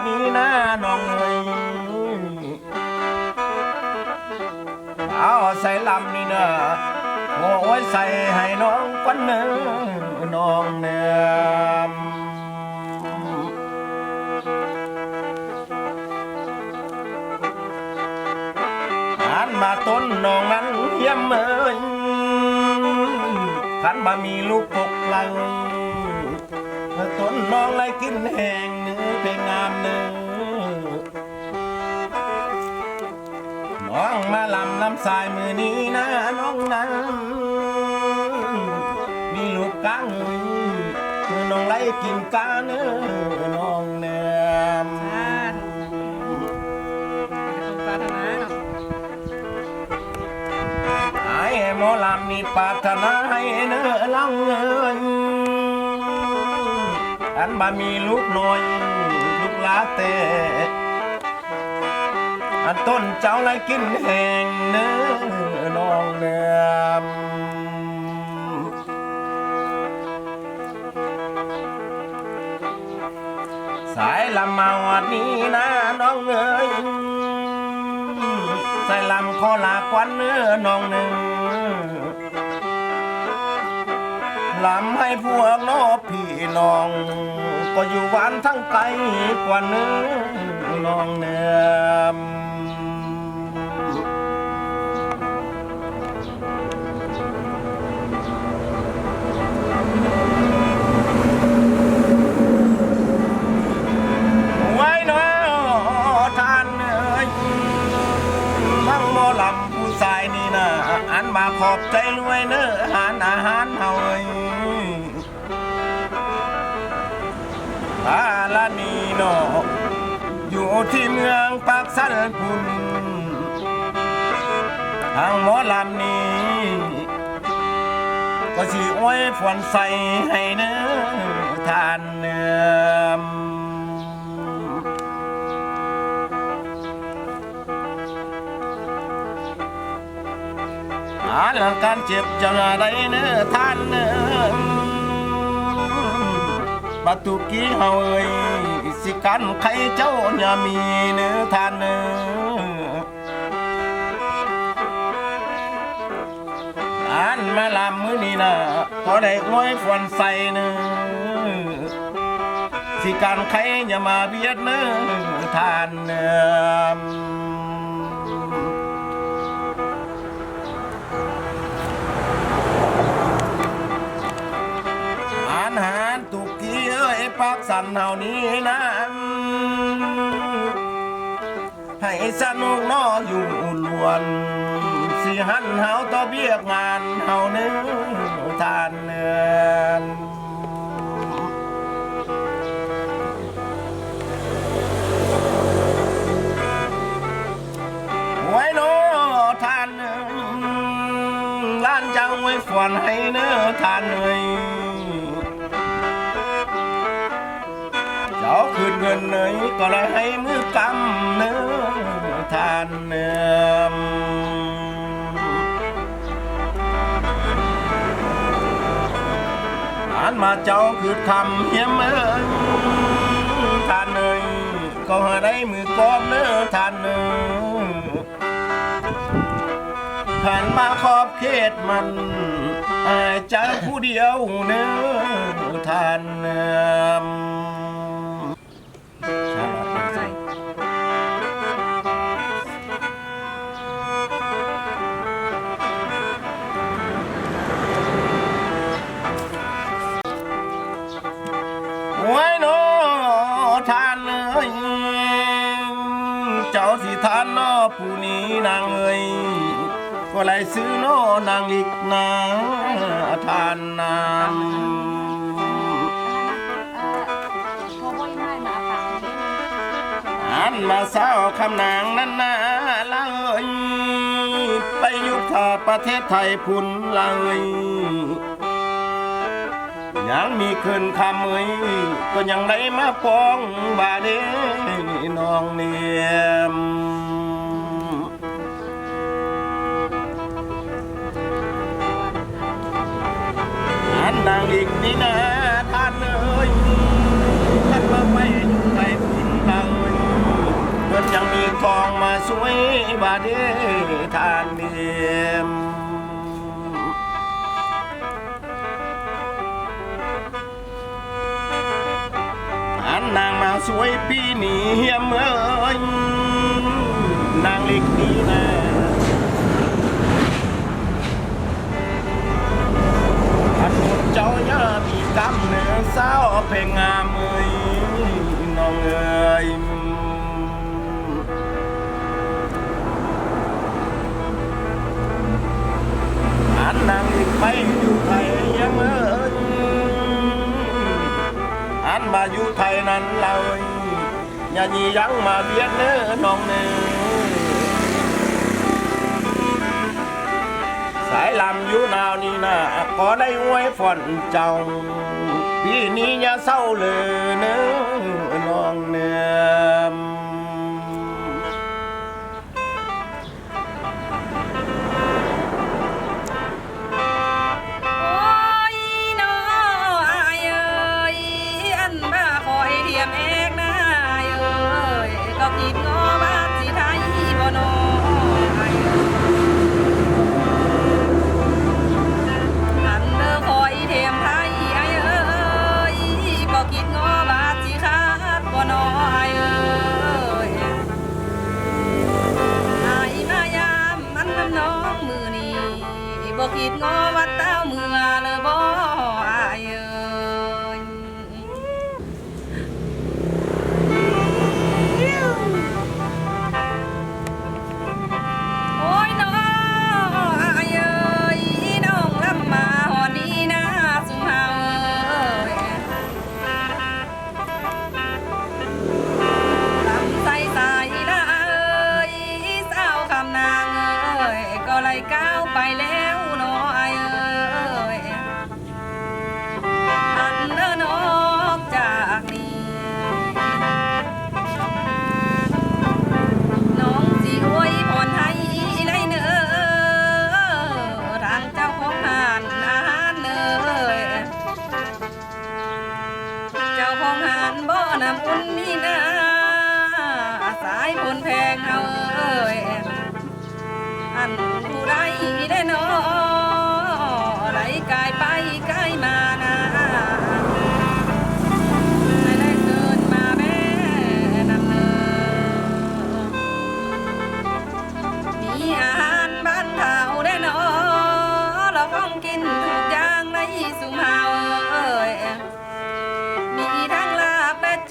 นี้นะน้องเอ้ยเอาใส่ลำนี่นะโอ้ยใส่ให้น้องคนหนึ่งน้องเนื้อหันมาต้นน้องนั้นเยี่ยมเอ้ยขันมามีลูกปกไหลต้นน้องไรกินแห้งเนื้อเพลงงามเนื้อน้องมาลำน้ำสายมือนี้นะน้องนั้นมีลูกกังน้องไรกินกาเนื้อน้องเนื้อไอ้หมอลำนี่ปรารถนาให้เนื้อลังเงินอันบ่มีลูกน้อยลูกลาเตอันต้นเจ้าไรกินแห้งเนื้อน้องเนื้อสายลำมาวัดนี้นะน้องเอ้ยใส่ลำคอลากวันเนื้อน้องเนื้อลำให้พวกน้องพี่น้องก็อยู่หวานทั้งไกลกว่าเนื้อน้องเนื้อไว้เนาะท่านเอ้ยทั้งหมอลำผู้ชายนี่นะอันมาขอบใจรวยเนื้ออาหารเฮาเอ้ยตาลานีโนอยู่ที่เมืองปากสันพุนทางหมอลำนี้ก็สิอ้อยฝนใส่ให้เนื้อทานเนื้อหลังการเจ็บจะได้เนื้อทานเนื้อบัตุกี้เฮาเอ้ยสิกันใครเจ้าอย่ามีเนื้อทานเนื้ออันมาลำมื้อนี้นะพอได้ง้อยฝนใส่เนื้อสิกันใครอย่ามาเบียดเนื้อทานเนื้ออาหารตุกี้เอ้ยปักสันเฮานี้นะให้สนุกน้ออยู่ล้วนสิหันเฮาต่อเบียกงานเฮาเนื้อทานเนื้อไว้น้อทานเนื้อล้านจังไว้ฝันให้เนื้อทานเนื้อเจ้าคืนเงินเนยก็เลยให้มือกำเนื้อทานเนื้ออ่านมาเจ้าคือคำเฮียมเอ้ยทานเนยก็ได้มือกอมเนื้อทานเนื้อผ่านมาขอบเขตมันใจผู้เดียวเนื้อทานเนื้อไว้โนทานเอ้ยเจ้าสิทานนอผู้นี้นางเอ้ยก็เลยซื้อนอนางลิกนาทานนามอันมาเศร้าคำนางนั้นนาเลยไปยุทธาประเทศไทยพุ่นเลยยังมีคืนคำเอ้ยก็ยังได้มาป้องบาเดน้องเนียมอันนางอีกนี่นะท่านเอ้ยท่านมาไม่อยู่ไทยพุ่นเรา ว่าเด้ทานเดียมอันนางมาสวยปีนี้เฮียมเอ้ยนางเล็กนี้นะอันเจ้าย่ามีกำเนื้อสาวเพลงงามเอ้ยน้องเอ้ยอันนางเล็กไปอยู่ไทยยังเอ้ยอันมาอยู่ไทยนั้นเราอย่าหยียังมาเบียดเนื้อน้องเนื้อสายลำอยู่นาวนี่นะขอได้อวยฝนเจ้าพี่นี้อย่าเศร้าเลยเนื้อน้องเนื้อบอกคิดงอว่าเต้าเมื่อเลยบ่อายเอ้ยโอ้ยน้องอายเอ้ยน้องลำมาหอนี้นะสุเฮาเอ้ยลำใส่ใส่ละเอ้ยสาวคำนางเอ้ยก็เลยก้าวไปแล้วน้ำอุ่นนี่นะสายพลแพงเฮาเอ้ยอันผู้ใดได้นอไหลกายไปกายมานะได้เกินมาแม่นำเนอมีอาหารบ้านเฒ่าได้นอเราต้องกินทุกอย่างในสุมเฮาเอ้ยมีทั้ง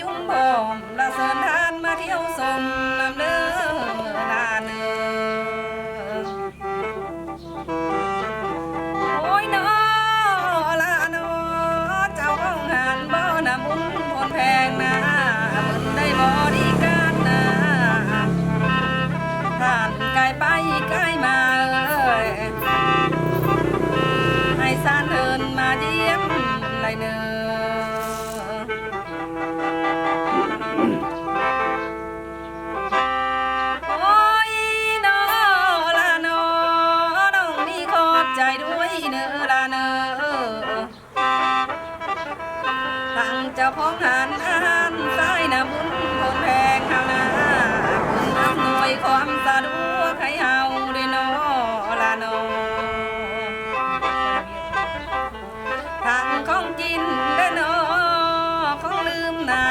จุ่มพอมละเสริญทานมาเที่ยวสมลำเด้อลาเนื้อโอ้ยน้อลาน้อเจ้าของงานบ่น้ำอุ่นพลแพงนะมึงได้บริการนะท่านไกลไปไกลมาเอ้ยให้สานเดินมาเยี่ยมไรเนื้อใจด้วยเนื้อละเนื้อทางเจ้าของหานอาหารสายน้ำบุญคนแพงเฮานะคุณอำนวยความสะดวกให้เฮาได้นอละนอทางของกินได้นอของลืมนา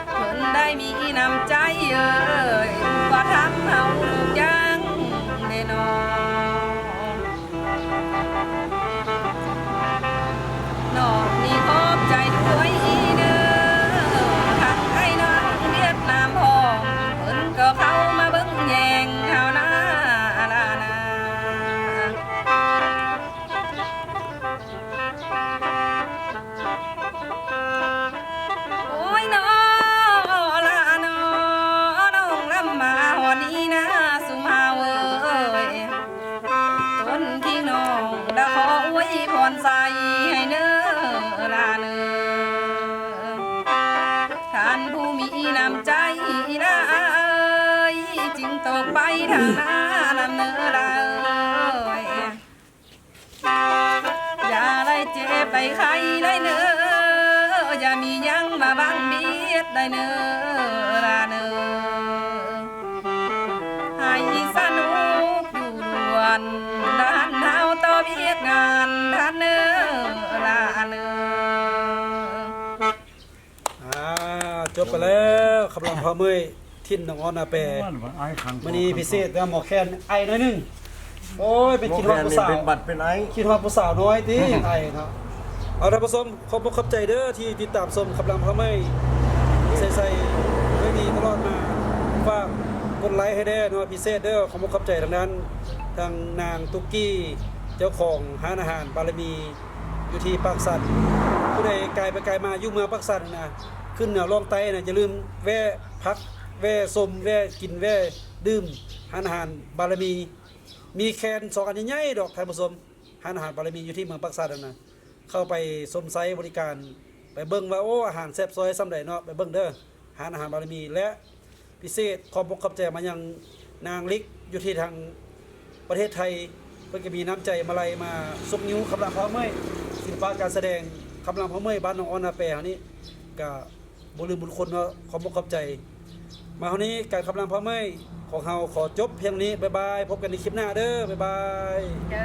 เพิ่นได้มีน้ำใจเอ้ยว่าทำเฮาทุกอย่างได้นอนอกนี่ขอบใจด้วยอีเด้อทั้งไอ้น้องเวียดนามพ่อเพิ่นก็เข้ามาเบิ่งแยงเฮานะลานาโอ้ยน้อลาน้อน้องลำมาหอนี้นะสุมาเว้ยต้นที่น้องได้ขออวยพรใส่ให้เนื้อลาเนื้อท่านผู้มีน้ำใจนะเอ้ยจึงตกไปทางหน้าลำเนื้อลาเอ้ยอย่าได้เจ็บได้ไข้ได้เนื้ออย่ามียังมาบังเบียดได้เนื้อลาเนื้อ อนด้านเฮาต่อเวียกงานท่านเนื้อลาเนื้อ จบไปแล้วคำรำพอเมื่อยทินน้องออนอาแปมื้อนี้พิเศษแล้วหมอแคนไอหน่อยนึงโอ้ยเป็นคิดฮอดผู้สาว เป็นบัตรเป็นไอ้ คิดฮอดผู้สาวน้อยติไอเนาะเอาท่านผู้ชมขอบคุณขอบใจเด้อที่ติดตามชมคำรำพอเมื่อยใส่ๆไม่มีตลอดมาฝากกดไลค์ให้ได้เนาะพิเศษเด้อขอบคุณขอบใจทางนั้นทางนางตุ๊กกี้เจ้าของร้านอาหารบารมีอยู่ที่ปากสันผู้ใดไกลไปไกลมาอยู่เมืองปากสันนะขึ้นเหนือล่องใต้นะอย่าลืมแวะพักแวะชมแวะกินแวะดื่มร้านอาหารบารมีแคน2อันใหญ่ๆดอกท่านผู้ชมร้านอาหารบารมีอยู่ที่เมืองปากสันนั่นนะเข้าไปชมไซต์บริการไปเบิ่งว่าโอ้อาหารแซ่บซอยส่ำใดเนาะไปเบิ่งเด้อร้านอาหารบารมีและพิเศษขอบใจมายังนางลิกอยู่ที่ทางประเทศไทยเพิ่นก็มีน้ำใจมาลัยมาสุกนิ้วคำรำพอเมื่อยศิลปะการแสดงคำรำพอเมื่อยบ้านน้องออนนาแปเฮานี้ก็บ่ลืมบุญคุณเนาะขอบใจมาเฮานี้การคำรำพอเมื่อยของเฮาขอจบเพียงนี้บ๊ายบายพบกันในคลิปหน้าเด้อบ๊ายบาย เด้